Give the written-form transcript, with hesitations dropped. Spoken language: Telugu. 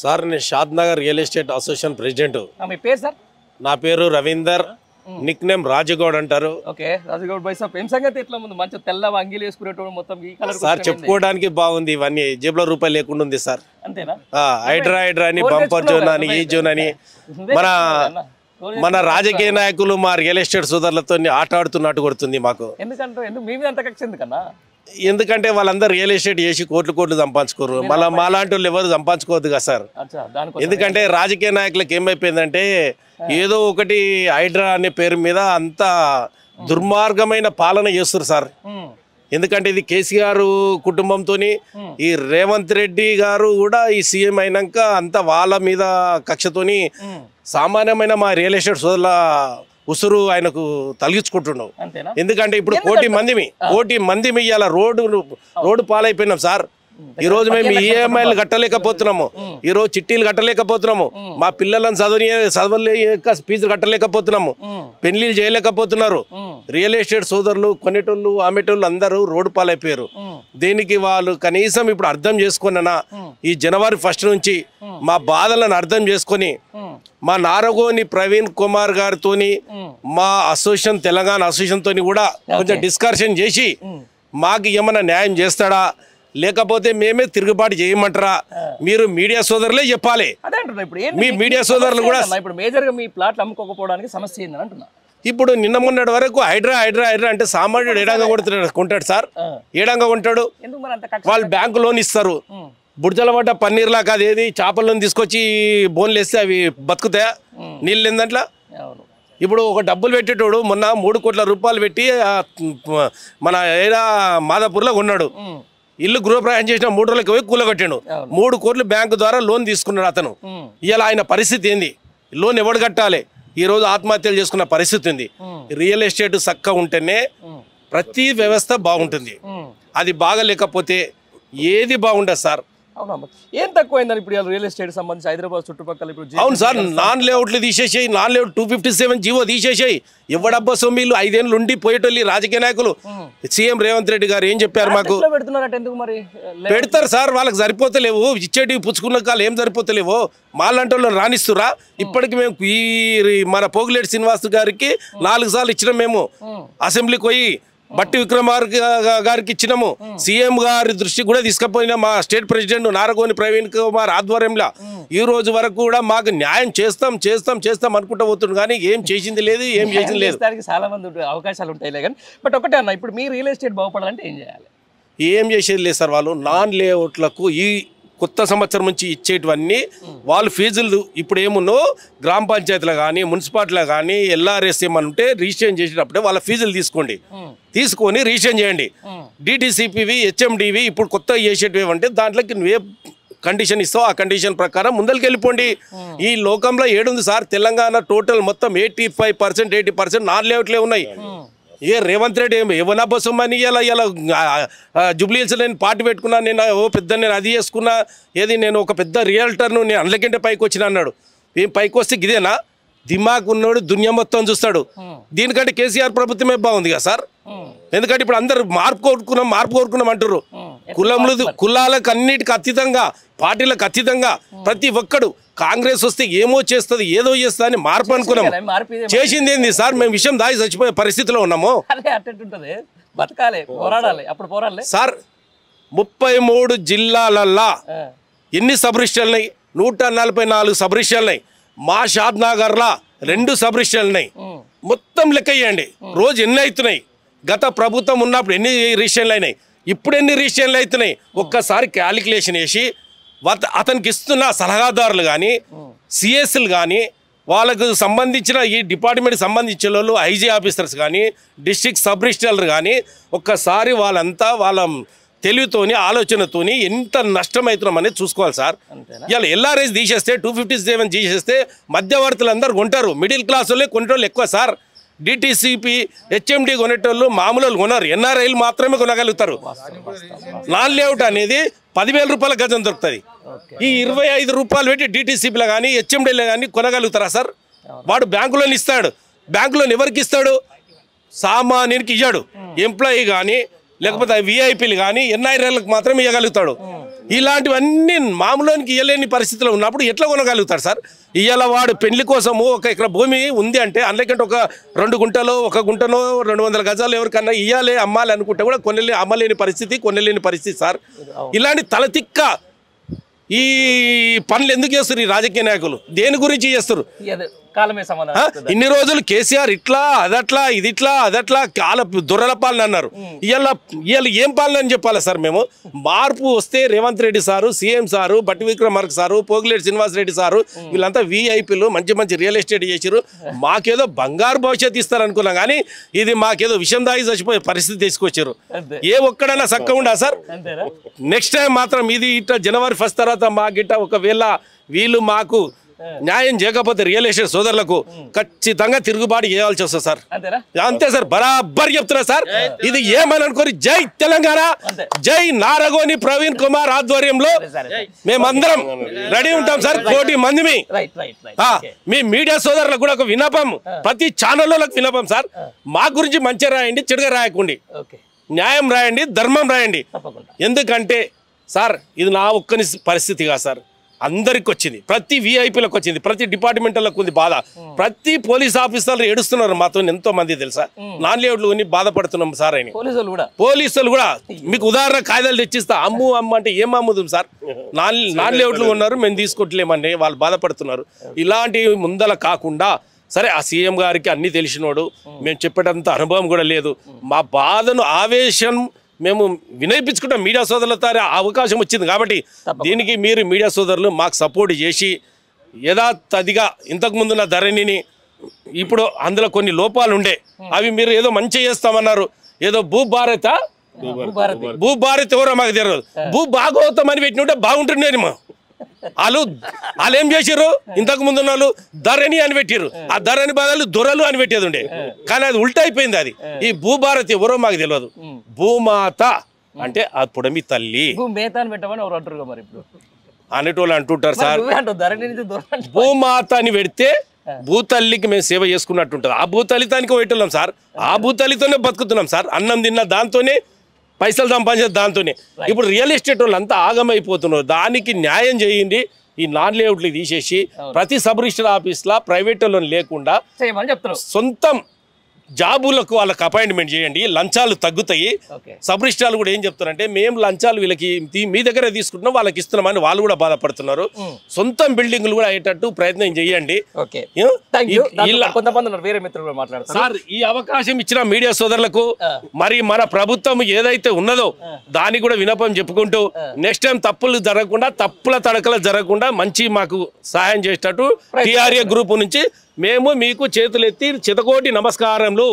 సార్ నేను Shadnagar real estate association president. మీ పేరు సార్? నా పేరు రవీందర్, నిక్ నేమ్ రాజగౌడ్ అంటారు. ఓకే రాజగౌడ్ భాయ్ సార్, ఏం సంగతి ఎట్లా ఉంది? మంచి తెల్ల అంగీలు వేసుకునేటోడు మొత్తం ఈ కలర్ సార్ చెప్పుకోవడానికి బాగుంది. ఇవన్నీ జేబులో రూపాయలు లేకుండా ఉంది సార్. అంతేనా? హైడ్రా అని బంపర్ జోన్ అని ఈ జోన్ అని మన రాజకీయ నాయకులు మా రియల్ ఎస్టేట్ సోదరులతో ఆట ఆడుతున్నట్టు కొడుతుంది మాకు. ఎందుకంటే మీ మీద అంత కక్ష ఎందుకన్నా? ఎందుకంటే వాళ్ళందరూ రియల్ ఎస్టేట్ చేసి కోట్లు సంపాదించుకోరు. మళ్ళీ మాలాంటి వాళ్ళు ఎవరు సంపాదించుకోవద్దు కదా సార్. ఎందుకంటే రాజకీయ నాయకులకు ఏమైపోయిందంటే ఏదో ఒకటి హైడ్రా అనే పేరు మీద అంత దుర్మార్గమైన పాలన చేస్తారు సార్. ఎందుకంటే ఇది కేసీఆర్ కుటుంబంతో ఈ రేవంత్ రెడ్డి గారు కూడా ఈ సీఎం అయినాక అంత వాళ్ళ మీద కక్షతోని సామాన్యమైన మా రియల్ ఎస్టేట్ సోదరుల ఉసురు ఆయనకు తొలగించుకుంటున్నావు. ఎందుకంటే ఇప్పుడు కోటి మందిమి ఇవాళ రోడ్డు పాలైపోయినాం సార్. ఈ రోజు మేము ఈఎంఐలు కట్టలేకపోతున్నాము, ఈ రోజు చిట్టీలు కట్టలేకపోతున్నాము, మా పిల్లలను చదవలేక ఫీజులు కట్టలేకపోతున్నాము, పెళ్లిళ్ళు చేయలేకపోతున్నారు. రియల్ ఎస్టేట్ సోదరులు కొనేటోళ్ళు అమ్మేటోళ్ళు అందరూ రోడ్డు పాలైపోయారు. దీనికి వాళ్ళు కనీసం ఇప్పుడు అర్థం చేసుకున్నా ఈ జనవరి 1 నుంచి మా బాధలను అర్థం చేసుకొని మా నారగోని ప్రవీణ్ కుమార్ గారితో మా అసోసియేషన్ తెలంగాణ అసోసియేషన్ తోని కూడా కొంచెం డిస్కషన్ చేసి మాకు ఏమైనా న్యాయం చేస్తాడా లేకపోతే మేమే తిరుగుబాటు చేయమంటారా? మీరు మీడియా సోదరులే చెప్పాలి. మీ మీడియా సోదరులు కూడా ఇప్పుడు మేజర్గా మీ ప్లాట్లు అమ్ముకోకపోవడానికి సమస్య ఏందని అంటున్నా. ఇప్పుడు నిన్న మొన్నటి వరకు హైడ్రా అంటే సామాన్యుడు ఏడంగా కొంటాడు సార్. ఏడంగా కొంటాడు. వాళ్ళు బ్యాంకు లోన్ ఇస్తారు. బుడ్జల పడ్డ పన్నీర్లా కాదు, ఏది చేపలను తీసుకొచ్చి బోన్లు వేస్తే అవి బతుకుతాయా? నీళ్ళు ఏందంట్లా. ఇప్పుడు ఒక డబ్బులు పెట్టేటోడు మొన్న 3 కోట్ల రూపాయలు పెట్టి మన ఏడా మాదాపూర్లో కొన్నాడు. ఇల్లు గృహప్రవేశం చేసిన 3 రోజులకి పోయి కూలగొట్టాడు. 3 కోట్లు బ్యాంకు ద్వారా లోన్ తీసుకున్నాడు అతను. ఇలా ఆయన పరిస్థితి ఏంది? లోన్ ఎవడు కట్టాలి? ఈ రోజు ఆత్మహత్యలు చేసుకున్న పరిస్థితి ఉంది. రియల్ ఎస్టేట్ చక్కగా ఉంటేనే ప్రతి వ్యవస్థ బాగుంటుంది. అది బాగలేకపోతే ఏది బాగుండదు సార్. ఏం తక్కువైందని ఇప్పుడు రియల్ ఎస్టేట్ సంబంధించి హైదరాబాద్ చుట్టుపక్కల ఇప్పుడు? అవును సార్, నాన్ లేఅవుట్లు తీసేసాయి. నాన్ లేఅవుట్ 257 జీవో తీసేసాయి. ఎవడబ్బా సొమ్మిలు 5 ఏళ్ళు ఉండి పోయేటోళ్ళు రాజకీయ నాయకులు. సీఎం రేవంత్ రెడ్డి గారు ఏం చెప్పారు మాకు? పెడతారు సార్, వాళ్ళకి సరిపోతలేవు. ఇచ్చేటివి పుచ్చుకున్న కాలు ఏం సరిపోతలేవు. మాలాంటి వాళ్ళు రాణిస్తురా? ఇప్పటికి మేము ఈ మన పోగులేటి శ్రీనివాస్ గారికి 4 సార్లు ఇచ్చినాం. మేము అసెంబ్లీకి పోయి బట్టి విక్రమార్క గారికి ఇచ్చినాము. సీఎం గారి దృష్టికి కూడా తీసుకుపోయినా మా స్టేట్ ప్రెసిడెంట్ నారగోని ప్రవీణ్ కుమార్ ఆధ్వర్యంలో ఈ రోజు వరకు కూడా మాకు న్యాయం చేస్తాం అనుకుంటూ పోతుంది. కానీ ఏం చేసింది లేదు, ఏం చేసింది లేదు. చాలా మంది అవకాశాలు ఉంటాయి కానీ బట్ ఒకటే అన్న, ఇప్పుడు మీ రియల్ ఎస్టేట్ బాగుపడాలంటే ఏం చేయాలి? ఏం చేసేది లేదు సార్. వాళ్ళు నాన్ లేఅవుట్లకు ఈ కొత్త సంవత్సరం నుంచి ఇచ్చేటివన్నీ వాళ్ళు ఫీజులు ఇప్పుడు ఏమున్నో గ్రామ పంచాయతీలో కానీ మున్సిపాలిటీలో కానీ ఎల్ఆర్ఎస్ ఏమని ఉంటే రిజిస్ట్రేషన్ చేసేటప్పుడే వాళ్ళ ఫీజులు తీసుకొని రిజిస్ట్రేషన్ చేయండి. డిటిసిపివి హెచ్ఎండివి ఇప్పుడు కొత్తగా చేసేటివి ఏమంటే దాంట్లోకి నువ్వే కండిషన్ ఇస్తావు, ఆ కండిషన్ ప్రకారం ముందరికి వెళ్ళిపోండి. ఈ లోకంలో ఏడుంది సార్, తెలంగాణ టోటల్ మొత్తం 80% నాన్ లేఅవుట్లే ఉన్నాయి. ఏ రేవంత్ రెడ్డి ఏమన్నా బొమ్మని ఇలా జూబ్లీహిల్స్ నేను పార్టీ పెట్టుకున్నా, నేను నేను అది చేసుకున్నా, ఏది నేను ఒక పెద్ద రియల్టర్ను, నేను అందులకంటే పైకి వచ్చిన అన్నాడు. ఏం పైకి వస్తే గిదేనా? దిమాగ్ ఉన్నోడు దునియా మొత్తం చూస్తాడు. దీనికంటే కేసీఆర్ ప్రభుత్వమే బాగుంది కదా సార్. ఎందుకంటే ఇప్పుడు అందరు మార్పు కోరుకున్నాం అంటారు. కులాలకు అన్నిటికి అతీతంగా, పార్టీలకు అతీతంగా ప్రతి ఒక్కడు కాంగ్రెస్ వస్తే ఏమో చేస్తుంది, ఏదో చేస్తుంది అని మార్పు అనుకున్నాము. చేసింది ఏంది సార్? మేము విషయం దాగి చచ్చిపోయే పరిస్థితిలో ఉన్నాము సార్. 33 జిల్లాలల్లా ఎన్ని సబ్ రిజిస్టర్లున్నాయి? 144 సబ్ రిజిస్టర్లున్నాయి. మా షాద్నగర్లా 2 సబ్ రిజిస్టర్లున్నాయి. మొత్తం లెక్క వేయండి, రోజు ఎన్ని అవుతున్నాయి? గత ప్రభుత్వం ఉన్నప్పుడు ఎన్ని రిజిస్టర్లు అయినాయి, ఇప్పుడు ఎన్ని రిజిస్టర్లు అవుతున్నాయి? ఒక్కసారి క్యాలిక్యులేషన్ వేసి అతనికి ఇస్తున్న సలహాదారులు కానీ సిఎస్లు కానీ వాళ్ళకు సంబంధించిన ఈ డిపార్ట్మెంట్కి సంబంధించిన వాళ్ళు ఐజీ ఆఫీసర్స్ కానీ డిస్ట్రిక్ట్ సబ్ రిజిస్ట్రార్లు కానీ ఒక్కసారి వాళ్ళంతా వాళ్ళ తెలివితోని ఆలోచనతోని ఎంత నష్టమవుతున్నాం అనేది చూసుకోవాలి సార్. ఇలా ఎల్ఆర్ఎస్ తీసేస్తే 257 తీసేస్తే మధ్యవర్తులు అందరూ కొంటారు. మిడిల్ క్లాస్ వాళ్ళే కొనేటోళ్ళు ఎక్కువ సార్. డిటిసిపి హెచ్ఎండి కొనేటోళ్ళు మామూలు కొనరు, ఎన్ఆర్ఐలు మాత్రమే కొనగలుగుతారు. నాన్ లేఅవుట్ అనేది 10,000 రూపాయల గజం దొరుకుతుంది. ఈ 25 రూపాయలు పెట్టి డిటిసిపిలో కానీ హెచ్ఎండిలో కానీ కొనగలుగుతారా సార్? వాడు బ్యాంకులోని ఇస్తాడు. బ్యాంకులోని ఎవరికి ఇస్తాడు? సామాన్యునికి ఇయ్యాడు. ఎంప్లాయీ కానీ లేకపోతే విఐపీలు కానీ ఎన్ఐఆర్ఎల్కి మాత్రమే ఇవ్వగలుగుతాడు. ఇలాంటివన్నీ మామూలుకి ఇయ్యలేని పరిస్థితిలో ఉన్నప్పుడు ఎట్లా కొనగలుగుతారు సార్? ఇవాళ వాడు పెళ్లి కోసము 1 ఎకరా భూమి ఉంది అంటే అందుకంటే ఒక 2 గుంటలో 1 గుంటనో 200 గజాలు ఎవరికన్నా ఇయ్యాలి అమ్మాలి అనుకుంటే కూడా అమ్మలేని పరిస్థితి సార్. ఇలాంటి తలతిక్క ఈ పనులు ఎందుకు చేస్తారు ఈ రాజకీయ నాయకులు? దేని గురించి చేస్తారు? కాలమే సమాధానం. ఇన్ని రోజులు కేసీఆర్ ఇట్లా అదట్లా ఇదిట్లా అదట్లా దొరల పాలన అన్నారు. ఇవాళ ఏం పాలన అని చెప్పాలి సార్? మేము మార్పు వస్తే Revanth Reddy sir, CM sir, బట్టి విక్రమార్క సారు, పోగిలేటి శ్రీనివాస్ రెడ్డి సారు వీళ్ళంతా వీఐపీలు మంచి రియల్ ఎస్టేట్ చేసారు. మాకేదో బంగారు భవిష్యత్తు ఇస్తారనుకున్నాం కానీ ఇది మాకేదో విషం దాగి చచ్చిపోయే పరిస్థితి తీసుకొచ్చారు. ఏ ఒక్కడైనా చక్కగా ఉండా సార్? నెక్స్ట్ టైం మాత్రం ఇది ఇట్లా జనవరి 1 తర్వాత మా గిట్ట ఒకవేళ వీళ్ళు మాకు న్యాయం చేయకపోతే రియల్ ఎస్టేట్ సోదరులకు ఖచ్చితంగా తిరుగుబాటు చేయాల్సి వస్తుంది సార్. అంతే సార్, బరాబర్ చెప్తున్నా సార్. ఇది ఏమని అనుకోని జై తెలంగాణ, జై నారగోని ప్రవీణ్ కుమార్ ఆధ్వర్యంలో మేమందరం రెడీ ఉంటాం సార్. 1 కోటి మంది మీ మీడియా సోదరులకు కూడా ఒక విన్నపం, ప్రతి ఛానళ్ళకు విన్నపం సార్. మా గురించి మంచిగా రాయండి, చెడుగా రాయకండి, న్యాయం రాయండి, ధర్మం రాయండి. ఎందుకంటే సార్ ఇది నా ఒక్కని పరిస్థితి కాదు సార్, అందరికి వచ్చింది, ప్రతి విఐపీలకు వచ్చింది, ప్రతి డిపార్ట్మెంట్లకు ఉంది బాధ. ప్రతి పోలీస్ ఆఫీసర్లు ఏడుస్తున్నారు మాతో ఎంతో మంది తెలుసా. నాన్ లేఅవుట్లు కొని బాధపడుతున్నాం సార్ అని. పోలీసులు కూడా మీకు ఉదాహరణ కాయిదాలు తెచ్చిస్తా. అమ్ము అంటే ఏం అమ్ముదాం సార్? నాన్ లేఅవుట్లు ఉన్నారు, మేము తీసుకోవట్లేమండి, వాళ్ళు బాధపడుతున్నారు. ఇలాంటి ముందల కాకుండా సరే ఆ సీఎం గారికి అన్ని తెలిసినోడు, మేము చెప్పేటంత అనుభవం కూడా లేదు. మా బాధను ఆవేశం మేము వినయించుకుంటాం. మీడియా సోదరులతో అవకాశం వచ్చింది కాబట్టి దీనికి మీరు మీడియా సోదరులు మాకు సపోర్ట్ చేసి యథాతథిగా ఇంతకుముందున్న ధరణిని ఇప్పుడు అందులో కొన్ని లోపాలు ఉండే అవి మీరు ఏదో మంచి చేస్తామన్నారు. ఏదో భూభారత్ ఎవరో మాకు తెలియదు, భూభాగవతం అని పెట్టినట్టే బాగుంటుండేమో. వాళ్ళు ఏం చేసారు? ఇంతకు ముందు వాళ్ళు ధరణి అని పెట్టారు, ఆ ధరణి బదులు దొరలు అని పెట్టేది ఉండే, కానీ అది ఉల్టా అయిపోయింది. అది ఈ భూభారతి ఎవరో మాకు తెలియదు. భూమాత అంటే అప్పుడు మీ తల్లి అనేటోళ్ళు అంటుంటారు సార్. భూమాత అని పెడితే భూతల్లికి మేము సేవ చేసుకున్నట్టుంటుంది. ఆ భూతల్లితానికి పెట్టలేం సార్, ఆ భూతల్లితోనే బతుకుతున్నాం సార్. అన్నం తిన్న దాంతోనే, పైసలు సంపాదించే దాంతోనే. ఇప్పుడు రియల్ ఎస్టేట్ వాళ్ళు అంతా ఆగమైపోతున్నారు. దానికి న్యాయం చేయండి. ఈ నాన్ లేఅవుట్లు తీసేసి ప్రతి సబ్ రిజిస్టర్ ఆఫీస్లో ప్రైవేట్ వాళ్ళని లేకుండా సొంతం జాబులకు వాళ్ళకి అపాయింట్మెంట్ చేయండి. లంచాలు తగ్గుతాయి. సబ్ రిజిస్ట్రార్లు కూడా ఏం చెప్తారంటే మేము లంచాలు వీళ్ళకి మీ దగ్గర తీసుకుంటున్నాం, వాళ్ళకి ఇస్తున్నామని వాళ్ళు కూడా బాధపడుతున్నారు. సొంతం బిల్డింగ్లు కూడా అయ్యేటట్టు ప్రయత్నం చేయండి. సార్ ఈ అవకాశం ఇచ్చిన మీడియా సోదరులకు మరి మన ప్రభుత్వం ఏదైతే ఉన్నదో దానికి కూడా వినపం చెప్పుకుంటూ నెక్స్ట్ టైం తప్పులు జరగకుండా, తప్పుల తడకలు జరగకుండా మంచి మాకు సహాయం చేసేటట్టు టీఆర్ఏ గ్రూప్ నుంచి మేము మీకు చేతులెత్తి చితకోటి నమస్కారములు.